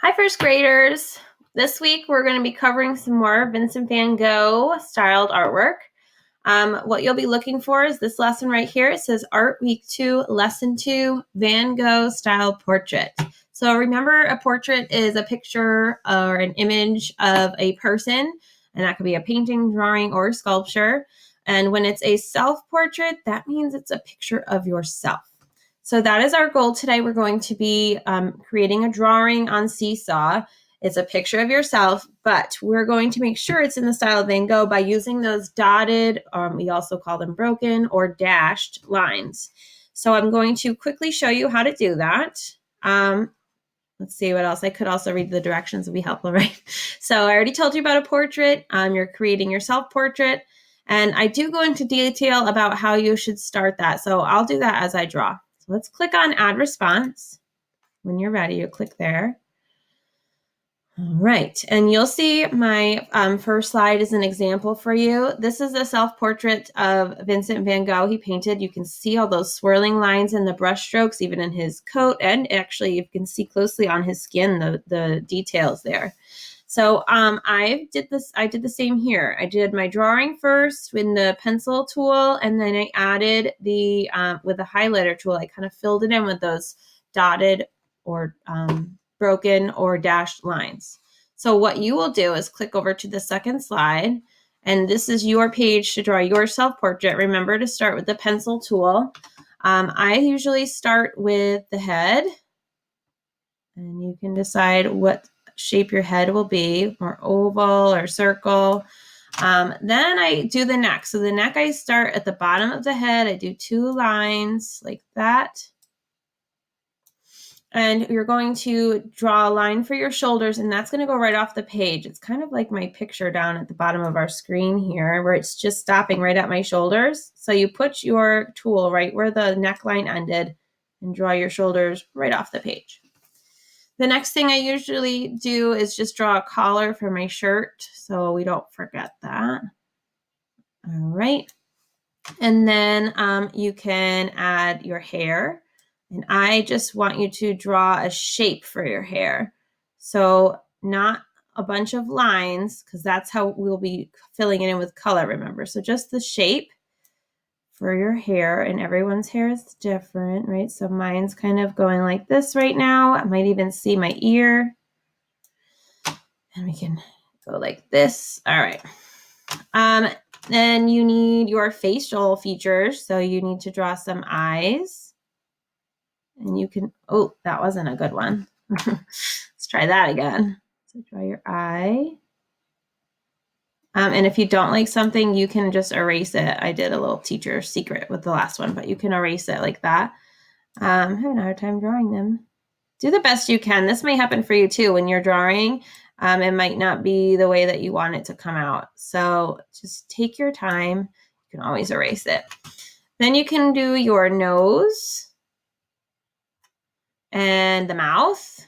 Hi, first graders. This week we're going to be covering some more Vincent van Gogh styled artwork. What you'll be looking for is this lesson right here. It says Art Week 2, Lesson 2, Van Gogh Style Portrait. So remember, a portrait is a picture or an image of a person, and that could be a painting, drawing, or sculpture. And when it's a self-portrait, that means it's a picture of yourself. So that is our goal today. We're going to be creating a drawing on Seesaw. It's a picture of yourself, but we're going to make sure it's in the style of Van Gogh by using those dotted, we also call them broken or dashed lines. So I'm going to quickly show you how to do that. Let's see what else. I could also read the directions. Would be helpful, right? So I already told you about a portrait. You're creating your self-portrait. And I do go into detail about how you should start that. So I'll do that as I draw. So let's click on Add Response. When you're ready, you click there. All right, and you'll see my first slide is an example for you. This is a self-portrait of Vincent van Gogh he painted. You can see all those swirling lines in the brush strokes, even in his coat, and actually you can see closely on his skin the details there. So I did the same here. I did my drawing first with the pencil tool, and then I added the with the highlighter tool. I kind of filled it in with those dotted or broken or dashed lines. So what you will do is click over to the second slide, and this is your page to draw your self-portrait. Remember to start with the pencil tool. I usually start with the head, and you can decide what shape your head will be, or oval or circle. Then I do the neck. So the neck, I start at the bottom of the head. I do 2 lines like that. And you're going to draw a line for your shoulders, and that's going to go right off the page. It's kind of like my picture down at the bottom of our screen here, where it's just stopping right at my shoulders. So you put your tool right where the neckline ended and draw your shoulders right off the page. The next thing I usually do is just draw a collar for my shirt, so we don't forget that. All right. And then you can add your hair. And I just want you to draw a shape for your hair. So not a bunch of lines, because that's how we'll be filling it in with color, remember. So just the shape for your hair, and everyone's hair is different, right? So mine's kind of going like this right now. I might even see my ear. And we can go like this. All right. Then you need your facial features. So you need to draw some eyes. And you can, oh, that wasn't a good one. Let's try that again. So draw your eye. And if you don't like something, you can just erase it. I did a little teacher secret with the last one, but you can erase it like that. I'm having a hard time drawing them. Do the best you can. This may happen for you too when you're drawing. It might not be the way that you want it to come out. So just take your time. You can always erase it. Then you can do your nose and the mouth.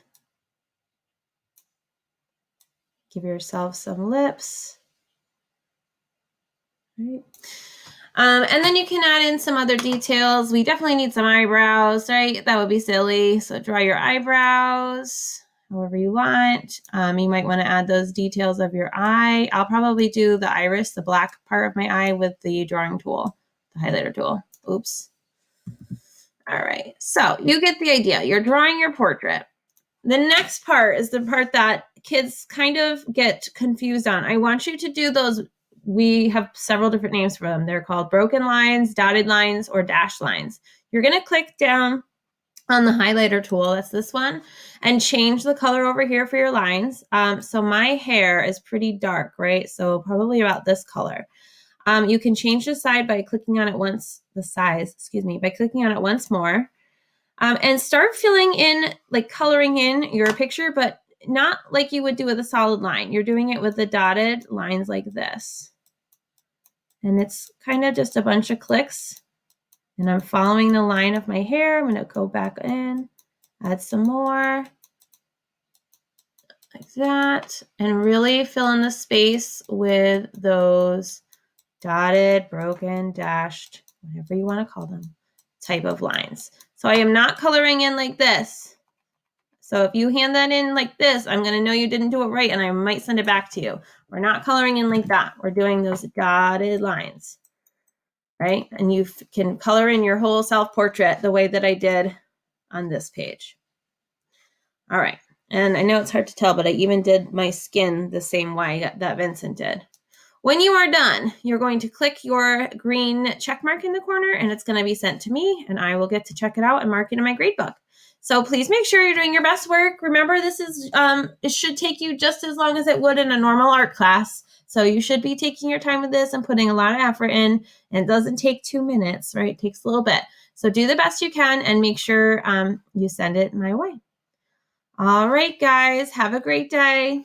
Give yourself some lips. Right. And then you can add in some other details. We definitely need some eyebrows, right? That would be silly. So draw your eyebrows however you want. You might want to add those details of your eye. I'll probably do the iris, the black part of my eye, with the drawing tool, the highlighter tool. Oops. All right. So you get the idea. You're drawing your portrait. The next part is the part that kids kind of get confused on. I want you to do those. We have several different names for them. They're called broken lines, dotted lines, or dashed lines. You're going to click down on the highlighter tool, that's this one, and change the color over here for your lines. So my hair is pretty dark, right? So probably about this color. You can change the side by clicking on it once, the size, excuse me, by clicking on it once more. And start filling in, like coloring in your picture, but not like you would do with a solid line. You're doing it with the dotted lines like this. And it's kind of just a bunch of clicks. And I'm following the line of my hair. I'm going to go back in, add some more, like that, and really fill in the space with those dotted, broken, dashed, whatever you want to call them, type of lines. So I am not coloring in like this. So if you hand that in like this, I'm going to know you didn't do it right, and I might send it back to you. We're not coloring in like that. We're doing those dotted lines, right? And you can color in your whole self-portrait the way that I did on this page. All right. And I know it's hard to tell, but I even did my skin the same way that Vincent did. When you are done, you're going to click your green check mark in the corner, and it's going to be sent to me, and I will get to check it out and mark it in my grade book. So please make sure you're doing your best work. Remember, this is it should take you just as long as it would in a normal art class. So you should be taking your time with this and putting a lot of effort in. And it doesn't take 2 minutes, right? It takes a little bit. So do the best you can and make sure you send it my way. All right, guys, have a great day.